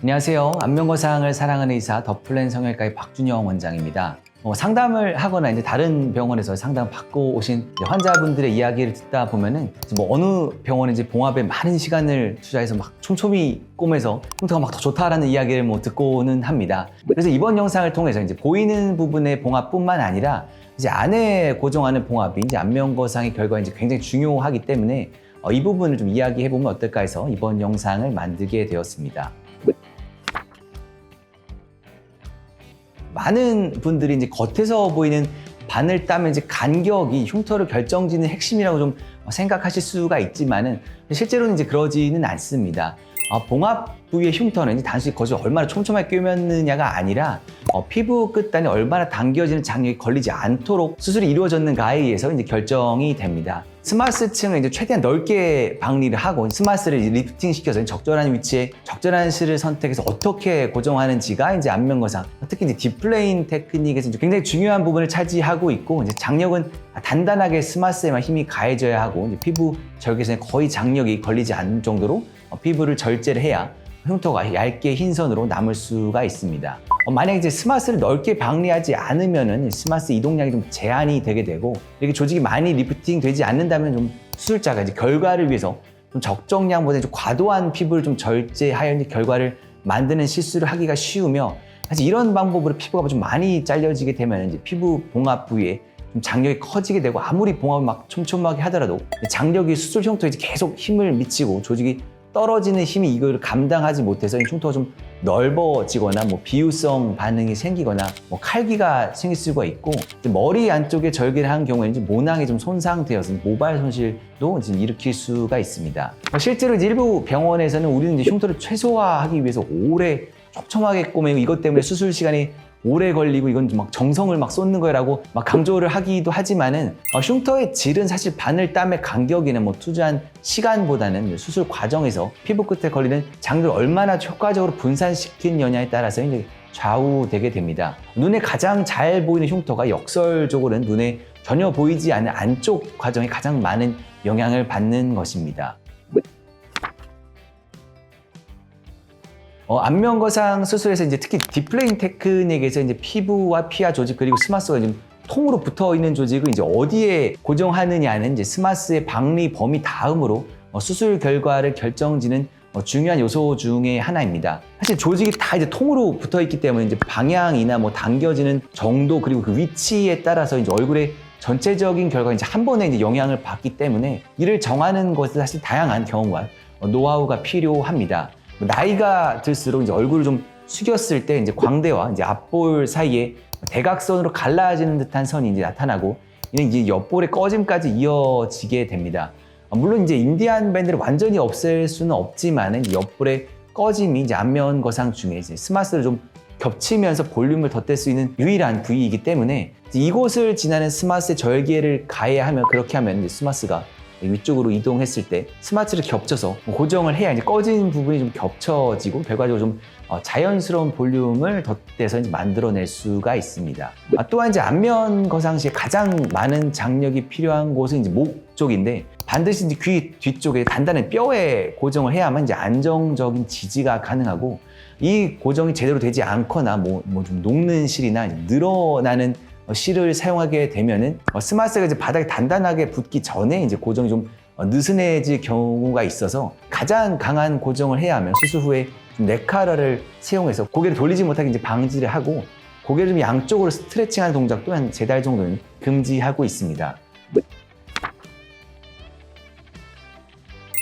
안녕하세요. 안면거상을 사랑하는 의사 더플랜 성형외과의 박준영 원장입니다. 상담을 하거나 이제 다른 병원에서 상담 받고 오신 환자분들의 이야기를 듣다 보면은 어느 병원인지 봉합에 많은 시간을 투자해서 막 촘촘히 꼬매서 흉터가 막 더 좋다라는 이야기를 듣고는 합니다. 그래서 이번 영상을 통해서 이제 보이는 부분의 봉합뿐만 아니라 이제 안에 고정하는 봉합이 이제 안면거상의 결과에 이제 굉장히 중요하기 때문에 이 부분을 좀 이야기해 보면 어떨까 해서 이번 영상을 만들게 되었습니다. 많은 분들이 이제 겉에서 보이는 바늘 따면 이제 간격이 흉터를 결정짓는 핵심이라고 좀 생각하실 수가 있지만은 실제로는 이제 그러지는 않습니다. 봉합 부위의 흉터는 이제 단순히 거기서 얼마나 촘촘하게 꿰맸느냐가 아니라 피부 끝단에 얼마나 당겨지는 장력이 걸리지 않도록 수술이 이루어졌는가에 의해서 이제 결정이 됩니다. 스마스층을 이제 최대한 넓게 박리를 하고 스마스를 리프팅 시켜서 적절한 위치에 적절한 실을 선택해서 어떻게 고정하는지가 이제 안면거상, 특히 이제 딥플레인 테크닉에서 이제 굉장히 중요한 부분을 차지하고 있고, 이제 장력은 단단하게 스마스에만 힘이 가해져야 하고, 이제 피부 절개선에 거의 장력이 걸리지 않는 정도로 피부를 절제를 해야 흉터가 얇게 흰 선으로 남을 수가 있습니다. 만약에 이제 스마스를 넓게 박리하지 않으면은 스마스 이동량이 좀 제한이 되게 되고, 이렇게 조직이 많이 리프팅 되지 않는다면 좀 수술자가 이제 결과를 위해서 좀 적정량보다 좀 과도한 피부를 좀 절제하여 이제 결과를 만드는 실수를 하기가 쉬우며, 사실 이런 방법으로 피부가 좀 많이 잘려지게 되면 이제 피부 봉합 부위에 좀 장력이 커지게 되고, 아무리 봉합을 막 촘촘하게 하더라도 장력이 수술 흉터에 이제 계속 힘을 미치고 조직이 떨어지는 힘이 이걸 감당하지 못해서 흉터가 좀 넓어지거나 비유성 반응이 생기거나 칼기가 생길 수가 있고, 머리 안쪽에 절개를 한 경우에는 이제 모낭이 좀 손상되어서 모발 손실도 이제 일으킬 수가 있습니다. 실제로 이제 일부 병원에서는 우리는 이제 흉터를 최소화하기 위해서 오래 촘촘하게 꼬매고 이것 때문에 수술 시간이 오래 걸리고 이건 막 정성을 막 쏟는 거라고 막 강조를 하기도 하지만은 흉터의 질은 사실 바늘땀의 간격이나 투자한 시간보다는 수술 과정에서 피부 끝에 걸리는 장들을 얼마나 효과적으로 분산시키느냐에 따라서 이제 좌우되게 됩니다. 눈에 가장 잘 보이는 흉터가 역설적으로는 눈에 전혀 보이지 않는 안쪽 과정에 가장 많은 영향을 받는 것입니다. 안면거상 수술에서 이제 특히 딥플레인 테크닉에서 이제 피부와 피하 조직 그리고 스마스가 좀 통으로 붙어 있는 조직을 이제 어디에 고정하느냐는 이제 스마스의 박리 범위 다음으로 수술 결과를 결정짓는 중요한 요소 중에 하나입니다. 사실 조직이 다 이제 통으로 붙어 있기 때문에 이제 방향이나 당겨지는 정도 그리고 그 위치에 따라서 이제 얼굴의 전체적인 결과가 이제 한 번에 이제 영향을 받기 때문에 이를 정하는 것은 사실 다양한 경험과 노하우가 필요합니다. 나이가 들수록 이제 얼굴을 좀 숙였을 때 이제 광대와 이제 앞볼 사이에 대각선으로 갈라지는 듯한 선이 이제 나타나고, 이는 이제 옆볼의 꺼짐까지 이어지게 됩니다. 물론 이제 인디안 밴드를 완전히 없앨 수는 없지만 옆볼의 꺼짐이 이제 안면거상 중에 이제 스마스를 좀 겹치면서 볼륨을 덧댈 수 있는 유일한 부위이기 때문에 이곳을 지나는 스마스의 절개를 가해하면, 그렇게 하면 이제 스마스가 위쪽으로 이동했을 때 스마스를 겹쳐서 고정을 해야 이제 꺼진 부분이 좀 겹쳐지고 결과적으로 좀 자연스러운 볼륨을 덧대서 이제 만들어낼 수가 있습니다. 또한 이제 안면 거상 시에 가장 많은 장력이 필요한 곳은 이제 목 쪽인데, 반드시 이제 귀 뒤쪽에 단단한 뼈에 고정을 해야만 이제 안정적인 지지가 가능하고, 이 고정이 제대로 되지 않거나 좀 녹는 실이나 늘어나는 실을 사용하게 되면은 스마스가 이제 바닥에 단단하게 붙기 전에 이제 고정이 좀 느슨해질 경우가 있어서 가장 강한 고정을 해야 하면 수술 후에 네카라를 사용해서 고개를 돌리지 못하게 이제 방지를 하고, 고개를 좀 양쪽으로 스트레칭하는 동작도 한 3달 정도는 금지하고 있습니다.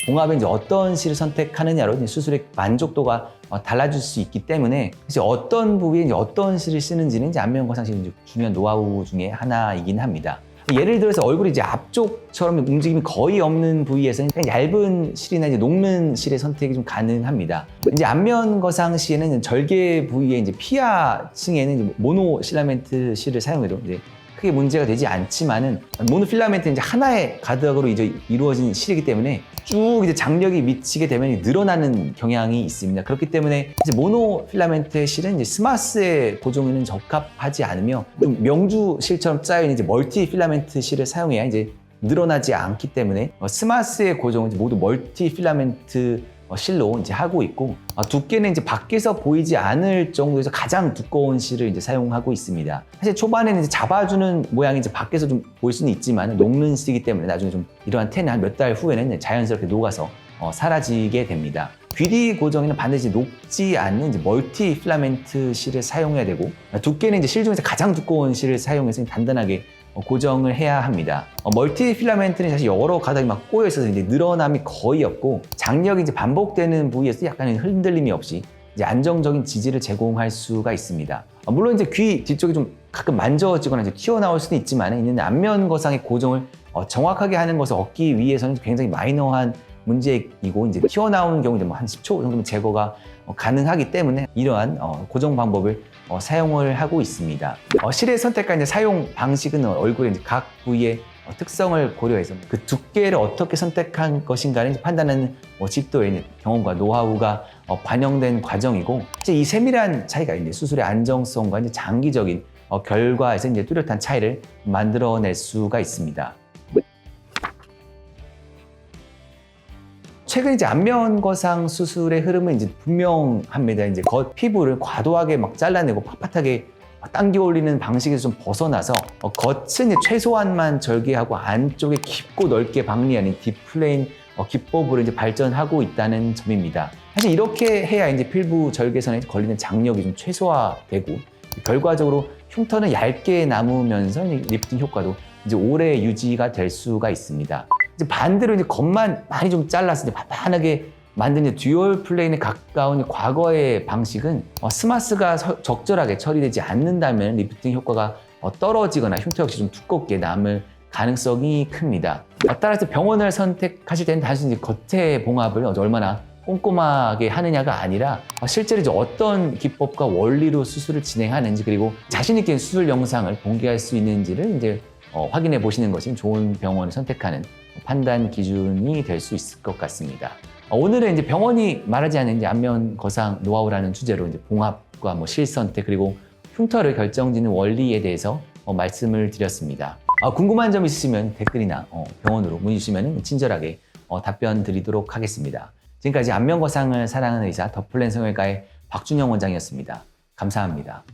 봉합은 이제 어떤 실을 선택하느냐로 이제 수술의 만족도가 달라질 수 있기 때문에, 사실 어떤 부위에 이제 어떤 실을 쓰는지는 이제 안면거상 실 중요한 노하우 중에 하나이긴 합니다. 예를 들어서 얼굴이 이제 앞쪽처럼 움직임이 거의 없는 부위에서는 얇은 실이나 이제 녹는 실의 선택이 좀 가능합니다. 이제 안면거상 시에는 절개 부위에 이제 피하층에는 이제 모노필라멘트 실을 사용해도 이제 크게 문제가 되지 않지만은, 모노필라멘트는 이제 하나의 가닥으로 이제 이루어진 실이기 때문에 쭉 이제 장력이 미치게 되면 늘어나는 경향이 있습니다. 그렇기 때문에 이제 모노필라멘트의 실은 이제 스마스의 고정에는 적합하지 않으며, 좀 명주 실처럼 짜여있는 이제 멀티필라멘트 실을 사용해야 이제 늘어나지 않기 때문에 스마스의 고정은 모두 멀티필라멘트 실로 이제 하고 있고, 두께는 이제 밖에서 보이지 않을 정도에서 가장 두꺼운 실을 이제 사용하고 있습니다. 사실 초반에는 이제 잡아주는 모양이 이제 밖에서 좀 보일 수는 있지만 녹는 실이기 때문에 나중에 좀 이러한 텐이 한 몇 달 후에는 자연스럽게 녹아서 사라지게 됩니다. 귀리 고정에는 반드시 녹지 않는 이제 멀티 필라멘트 실을 사용해야 되고, 두께는 이제 실 중에서 가장 두꺼운 실을 사용해서 단단하게 고정을 해야 합니다. 멀티 필라멘트는 사실 여러 가닥이 막 꼬여 있어서 이제 늘어남이 거의 없고, 장력이 이제 반복되는 부위에서 약간의 흔들림이 없이 이제 안정적인 지지를 제공할 수가 있습니다. 물론 이제 귀 뒤쪽이 좀 가끔 만져지거나 이제 튀어나올 수는 있지만, 있는 안면 거상의 고정을 정확하게 하는 것을 얻기 위해서는 굉장히 마이너한 문제이고, 이제 튀어나오는 경우 뭐 한 10초 정도면 제거가 가능하기 때문에 이러한 고정 방법을 사용을 하고 있습니다. 실의 선택과 이제 사용 방식은 얼굴의 이제 각 부위의 특성을 고려해서 그 두께를 어떻게 선택한 것인가를 이제 판단하는 집도의 이제 경험과 노하우가 반영된 과정이고, 이제 이 세밀한 차이가 이제 수술의 안정성과 이제 장기적인 결과에서 이제 뚜렷한 차이를 만들어낼 수가 있습니다. 최근 이제 안면 거상 수술의 흐름은 이제 분명합니다. 이제 겉 피부를 과도하게 막 잘라내고 빳빳하게 당겨 올리는 방식에서 좀 벗어나서 겉은 이제 최소한만 절개하고 안쪽에 깊고 넓게 박리하는 딥플레인 기법으로 이제 발전하고 있다는 점입니다. 사실 이렇게 해야 이제 필부 절개선에 걸리는 장력이 좀 최소화되고, 결과적으로 흉터는 얇게 남으면서 리프팅 효과도 이제 오래 유지가 될 수가 있습니다. 이제 반대로 이제 겉만 많이 좀 잘라서 이제 반반하게 만든 이제 듀얼 플레인에 가까운 과거의 방식은 스마스가 적절하게 처리되지 않는다면 리프팅 효과가 떨어지거나 흉터 역시 좀 두껍게 남을 가능성이 큽니다. 따라서 병원을 선택하실 때는 단순히 이제 겉의 봉합을 얼마나 꼼꼼하게 하느냐가 아니라 실제로 이제 어떤 기법과 원리로 수술을 진행하는지, 그리고 자신 있게 수술 영상을 공개할 수 있는지를 이제 확인해 보시는 것이 좋은 병원을 선택하는 판단 기준이 될 수 있을 것 같습니다. 오늘은 이제 병원이 말하지 않는 이제 안면 거상 노하우라는 주제로 이제 봉합과 실 선택, 그리고 흉터를 결정짓는 원리에 대해서 말씀을 드렸습니다. 궁금한 점 있으시면 댓글이나 병원으로 문의 주시면 친절하게 답변 드리도록 하겠습니다. 지금까지 안면 거상을 사랑하는 의사 더플랜 성형외과의 박준영 원장이었습니다. 감사합니다.